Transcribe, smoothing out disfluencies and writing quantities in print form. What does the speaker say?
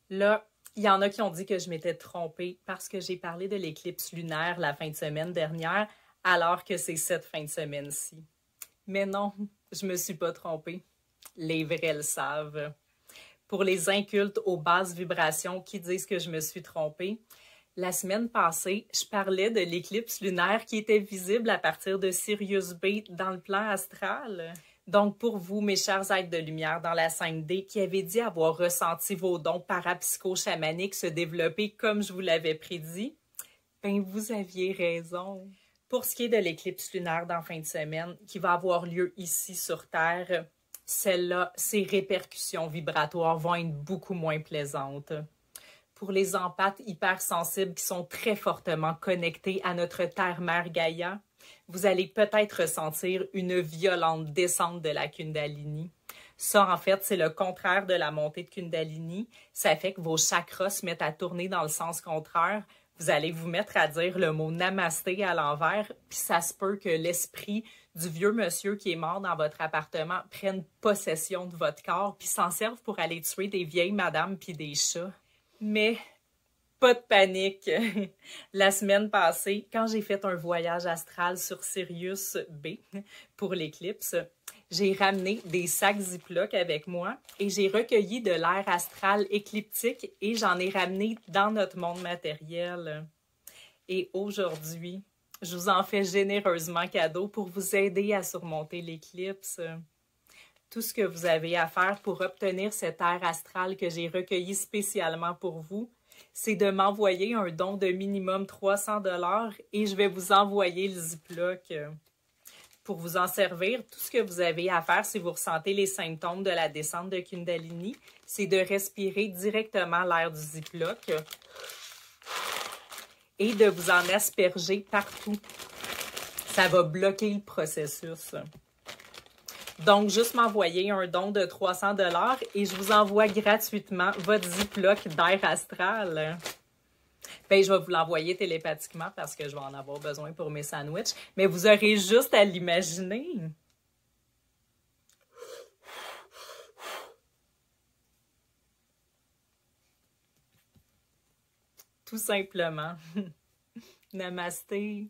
Là, il y en a qui ont dit que je m'étais trompée parce que j'ai parlé de l'éclipse lunaire la fin de semaine dernière, alors que c'est cette fin de semaine-ci. Mais non, je me suis pas trompée. Les vrais le savent. Pour les incultes aux basses vibrations qui disent que je me suis trompée, la semaine passée, je parlais de l'éclipse lunaire qui était visible à partir de Sirius B dans le plan astral. Donc, pour vous, mes chers êtres de lumière dans la 5D, qui avez dit avoir ressenti vos dons parapsycho-chamaniques se développer comme je vous l'avais prédit, ben vous aviez raison. Pour ce qui est de l'éclipse lunaire dans fin de semaine, qui va avoir lieu ici sur Terre, celle-là, ses répercussions vibratoires vont être beaucoup moins plaisantes. Pour les empathes hypersensibles qui sont très fortement connectés à notre terre-mère Gaïa, vous allez peut-être ressentir une violente descente de la Kundalini. Ça, en fait, c'est le contraire de la montée de Kundalini. Ça fait que vos chakras se mettent à tourner dans le sens contraire. Vous allez vous mettre à dire le mot namasté à l'envers, puis ça se peut que l'esprit du vieux monsieur qui est mort dans votre appartement prenne possession de votre corps, puis s'en serve pour aller tuer des vieilles madames puis des chats. Mais pas de panique. La semaine passée, quand j'ai fait un voyage astral sur Sirius B pour l'éclipse, j'ai ramené des sacs Ziploc avec moi et j'ai recueilli de l'air astral écliptique et j'en ai ramené dans notre monde matériel. Et aujourd'hui, je vous en fais généreusement cadeau pour vous aider à surmonter l'éclipse. Tout ce que vous avez à faire pour obtenir cet air astral que j'ai recueilli spécialement pour vous, c'est de m'envoyer un don de minimum 300 $ et je vais vous envoyer le Ziploc. Pour vous en servir, tout ce que vous avez à faire si vous ressentez les symptômes de la descente de Kundalini, c'est de respirer directement l'air du Ziploc et de vous en asperger partout. Ça va bloquer le processus. Donc, juste m'envoyer un don de 300 $ et je vous envoie gratuitement votre Ziploc d'air astral. Ben, je vais vous l'envoyer télépathiquement parce que je vais en avoir besoin pour mes sandwichs, mais vous aurez juste à l'imaginer. Tout simplement. Namasté.